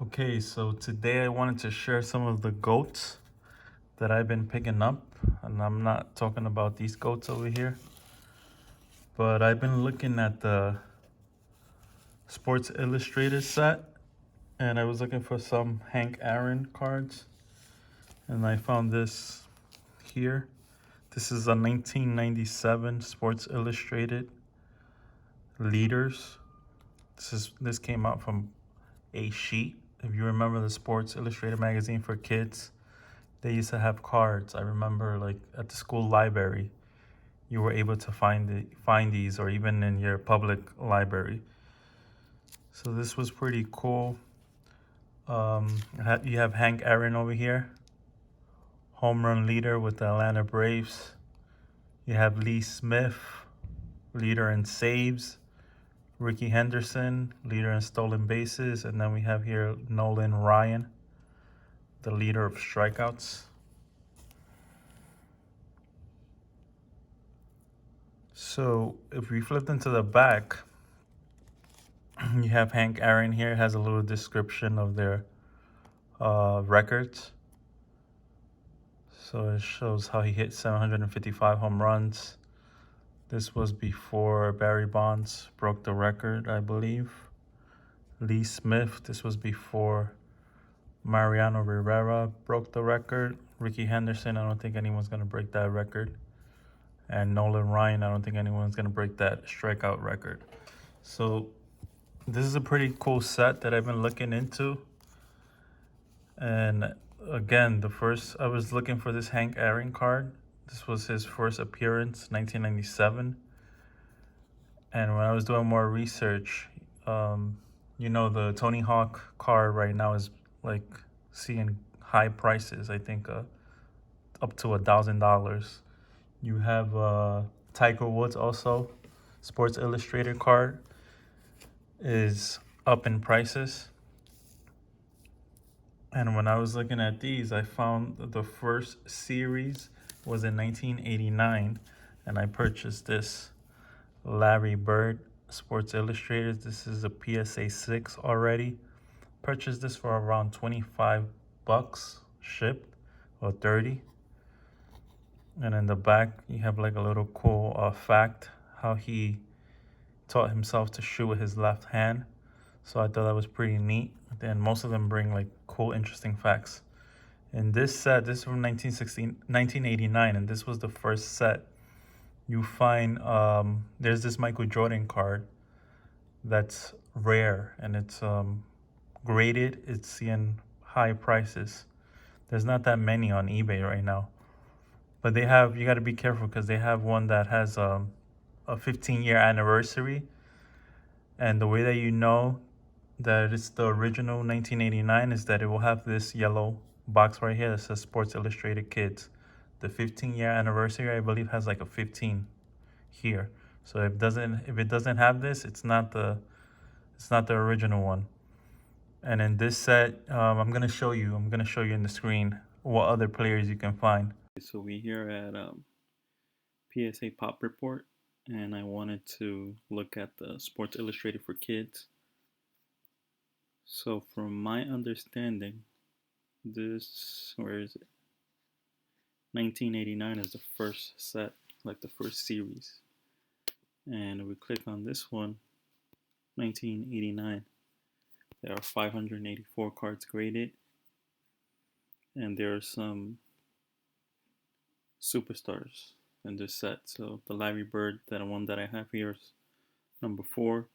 Okay, so today I wanted to share some of the goats that I've been picking up. And I'm not talking about these goats over here, but I've been looking at the Sports Illustrated set and I was looking for some Hank Aaron cards. And I found this here. This is a 1997 Sports Illustrated Leaders. This came out from a sheet. If you remember the Sports Illustrated magazine for kids, they used to have cards. I remember, like at the school library, you were able to find these, or even in your public library. So this was pretty cool. You have Hank Aaron over here, home run leader with the Atlanta Braves. You have Lee Smith, leader in saves. Ricky Henderson, leader in stolen bases. And then we have here Nolan Ryan, the leader of strikeouts. So if we flip into the back, you have Hank Aaron here, has a little description of their records. So it shows how he hit 755 home runs. This was before Barry Bonds broke the record, I believe. Lee Smith, this was before Mariano Rivera broke the record. Ricky Henderson, I don't think anyone's going to break that record. And Nolan Ryan, I don't think anyone's going to break that strikeout record. So this is a pretty cool set that I've been looking into. And again, I was looking for this Hank Aaron card. This was his first appearance, 1997. And when I was doing more research, the Tony Hawk card right now is like seeing high prices. I think up to $1,000. You have Tiger Woods also. Sports Illustrated card is up in prices. And when I was looking at these, I found the first series was in 1989, and I purchased this Larry Bird Sports Illustrated. This is a PSA 6 already. Purchased this for around 25 bucks shipped, or 30. And in the back, you have like a little cool fact how he taught himself to shoot with his left hand. So I thought that was pretty neat. And most of them bring like cool, interesting facts. In this set, this is from 1989, and this was the first set. You find there's this Michael Jordan card that's rare, and it's graded. It's seeing high prices. There's not that many on eBay right now, but you got to be careful because they have one that has a 15-year anniversary, and the way that you know that it's the original 1989 is that it will have this yellow box right here that says Sports Illustrated Kids. The 15-year anniversary, I believe, has like a 15 here. So if it doesn't have this, it's not the original one. And in this set, I'm gonna show you in the screen what other players you can find. So we here at PSA Pop Report, and I wanted to look at the Sports Illustrated for Kids. So from my understanding, where is it? 1989 is the first set, like the first series. And if we click on this one, 1989, there are 584 cards graded, and there are some superstars in this set. So the Larry Bird, that one that I have here, is number 4.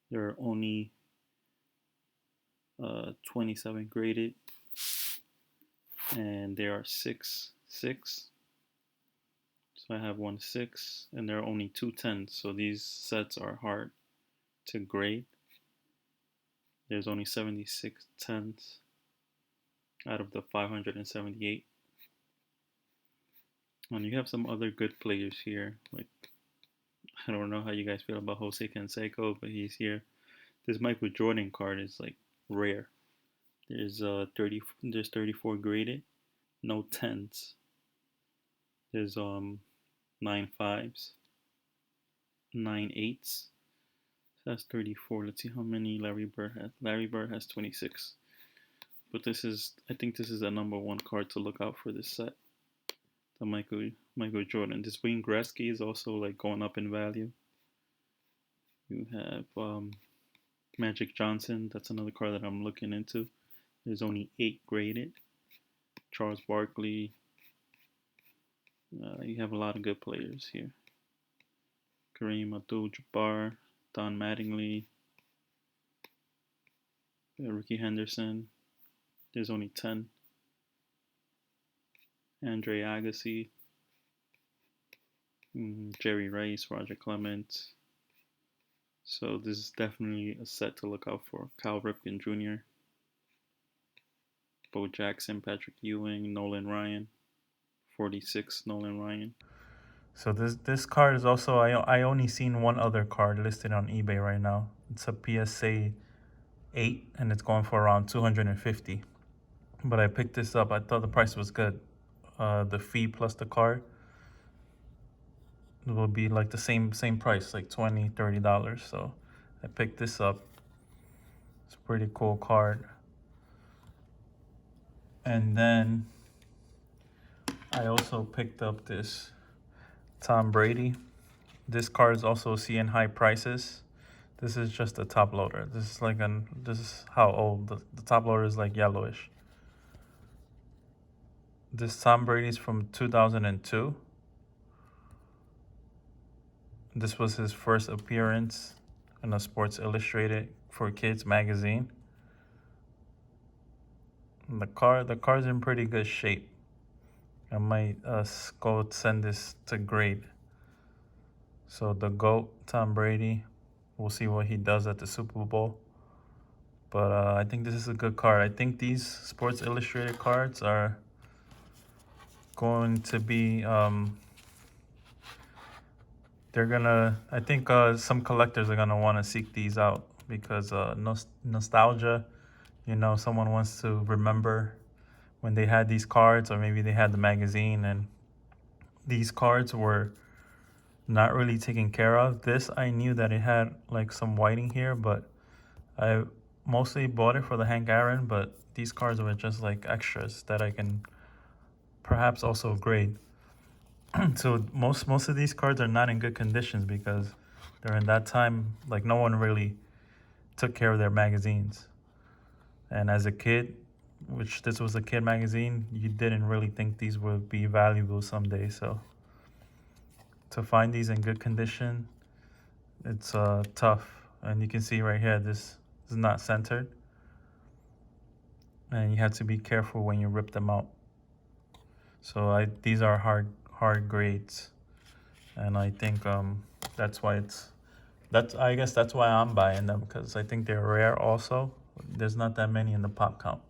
There are only 27 graded, and there are 6. So I have 1 6, and there are only 2 10s. So these sets are hard to grade. There's only 76 10s out of the 578. And you have some other good players here. Like, I don't know how you guys feel about Jose Canseco, but he's here. This Michael Jordan card is like rare. There's 34 graded, no 10s. There's 9 5s, 9 8s. So that's 34. Let's see how many Larry Bird has. Larry Bird has 26. But I think this is the number one card to look out for this set. The Michael Jordan. This Wayne Gretzky is also like going up in value. You have Magic Johnson. That's another card that I'm looking into. There's only 8 graded. Charles Barkley. You have a lot of good players here. Kareem Abdul-Jabbar, Don Mattingly, Ricky Henderson. There's only 10. Andre Agassi, Jerry Rice, Roger Clemens. So this is definitely a set to look out for. Cal Ripken Jr., Bo Jackson, Patrick Ewing, Nolan Ryan, 46 Nolan Ryan. So this card is also, I only seen one other card listed on eBay right now. It's a PSA 8 and it's going for around 250. But I picked this up. I thought the price was good. The fee plus the card will be like the same price, like $20-$30. So I picked this up. It's a pretty cool card. And then I also picked up this Tom Brady. This card is also seeing high prices. This is just a top loader. This is how old the top loader is, like yellowish. This Tom Brady's from 2002. This was his first appearance in a Sports Illustrated for Kids magazine. And the card's in pretty good shape. I might go send this to grade. So the GOAT, Tom Brady, we'll see what he does at the Super Bowl. But I think this is a good card. I think these Sports Illustrated cards are going to be, I think some collectors are gonna want to seek these out because nostalgia, someone wants to remember when they had these cards, or maybe they had the magazine and these cards were not really taken care of. This, I knew that it had like some whiting here, but I mostly bought it for the Hank Aaron, but these cards were just like extras that I can perhaps also grade. So most of these cards are not in good conditions because during that time, like no one really took care of their magazines. And as a kid, which this was a kid magazine, you didn't really think these would be valuable someday. So to find these in good condition, it's tough. And you can see right here, this is not centered. And you have to be careful when you rip them out. So these are hard grades. And I think that's why I guess that's why I'm buying them, because I think they're rare also. There's not that many in the pop count.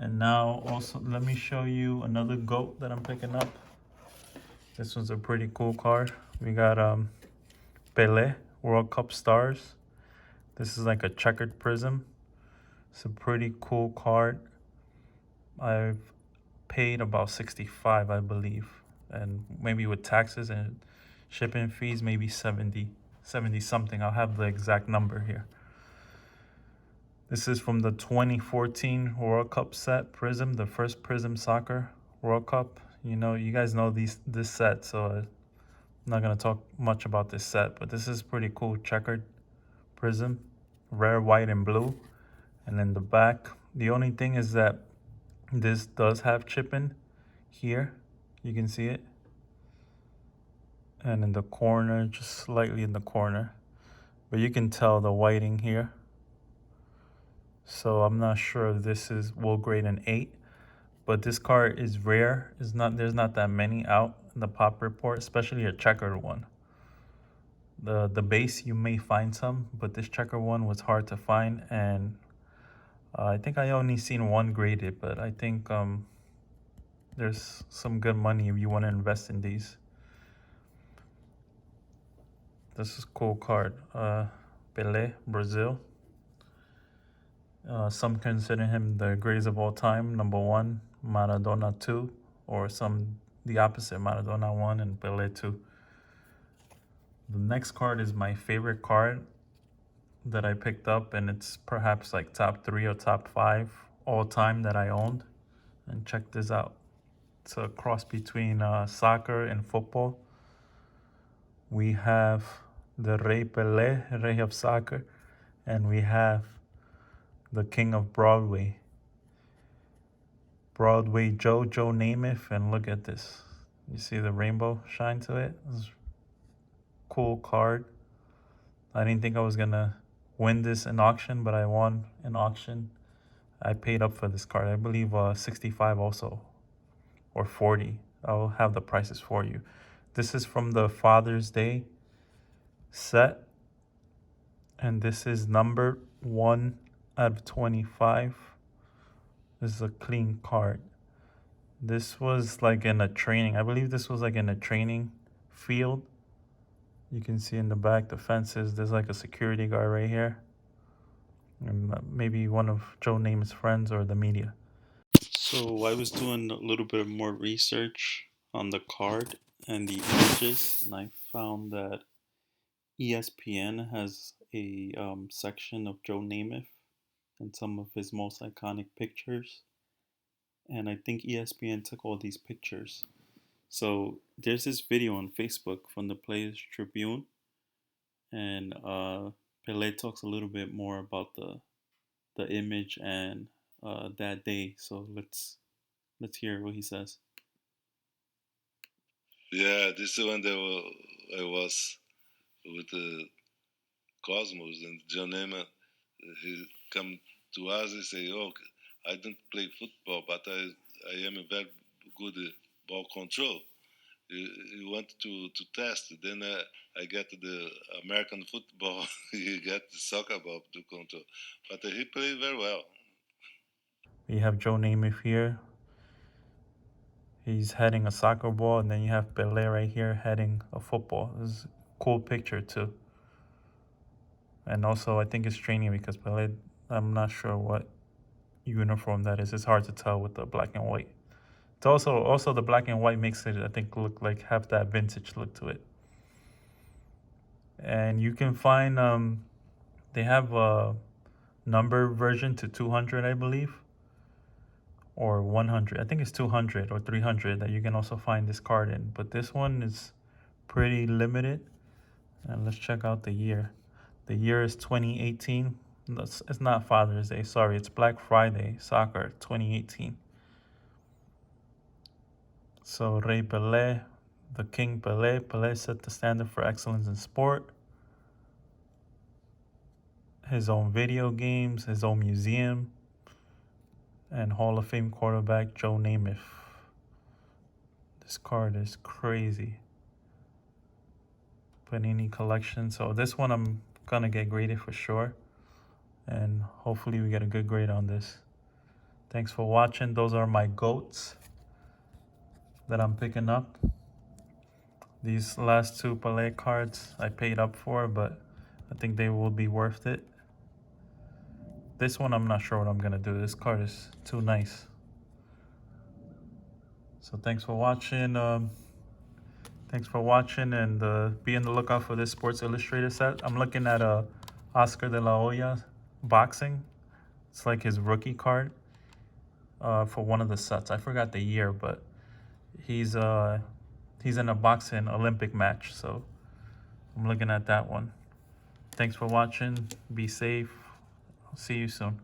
And now also, let me show you another GOAT that I'm picking up. This one's a pretty cool card. We got Pele, World Cup Stars. This is like a checkered prism. It's a pretty cool card. I've paid about 65, I believe. And maybe with taxes and shipping fees, maybe 70 something. I'll have the exact number here. This is from the 2014 World Cup set Prism, the first Prism Soccer World Cup. You guys know this set, so I'm not gonna talk much about this set, but this is pretty cool. Checkered Prism, rare white and blue. And in the back, the only thing is that this does have chipping here. You can see it. And in the corner, just slightly in the corner. But you can tell the whiting here. So I'm not sure if this will grade an 8, but this card is rare. There's not that many out in the pop report, especially a checkered one. The base, you may find some, but this checker one was hard to find, and I think I only seen one graded, but I think there's some good money if you want to invest in these. This is a cool card. Pele, Brazil. Some consider him the greatest of all time, number 1, Maradona 2, or some the opposite, Maradona 1 and Pele 2. The next card is my favorite card that I picked up, and it's perhaps like top 3 or top 5 all time that I owned. And check this out. It's a cross between soccer and football. We have the Rey Pele, Rey of Soccer, and we have the King of Broadway, Broadway Joe Namath. And look at this. You see the rainbow shine to it? This is a cool card. I didn't think I was gonna win this in auction, but I won in auction. I paid up for this card. I believe 65 also, or 40. I'll have the prices for you. This is from the Father's Day set, and this is number 1 out of 25. This is a clean card. This was like in a training. I believe this was like in a training field. You can see in the back the fences. There's like a security guard right here. And maybe one of Joe Namath's friends or the media. So I was doing a little bit more research on the card and the images, and I found that ESPN has a section of Joe Namath and some of his most iconic pictures. And I think ESPN took all these pictures. So there's this video on Facebook from the Players Tribune, and Pele talks a little bit more about the image and that day. So let's hear what he says. Yeah, this is when I was with the Cosmos and John Neyman. He come to us and say, "Oh, I don't play football, but I am a very good ball control. You want to test?" Then I get the American football. You get the soccer ball to control, but he played very well. We have Joe Namath here. He's heading a soccer ball, and then you have Pele right here heading a football. This is a cool picture too. And also, I think it's training because Pele, I'm not sure what uniform that is. It's hard to tell with the black and white. It's also the black and white makes it, I think, look like have that vintage look to it. And you can find they have a number version to 200, I believe, or 100. I think it's 200 or 300 that you can also find this card in. But this one is pretty limited. And let's check out the year. The year is 2018. It's not Father's Day. Sorry, it's Black Friday Soccer 2018. So Rey Pelé, the King Pelé. Pelé set the standard for excellence in sport. His own video games, his own museum, and Hall of Fame quarterback Joe Namath. This card is crazy. Panini collection. So this one I'm gonna get graded for sure. And hopefully we get a good grade on this. Thanks for watching. Those are my GOATs that I'm picking up. These last two Pele cards I paid up for, but I think they will be worth it. This one I'm not sure what I'm gonna do. This card is too nice. So thanks for watching. And be on the lookout for this Sports Illustrated set. I'm looking at Oscar de la Hoya boxing. It's like his rookie card for one of the sets. I forgot the year, but he's in a boxing Olympic match. So I'm looking at that one. Thanks for watching. Be safe. I'll see you soon.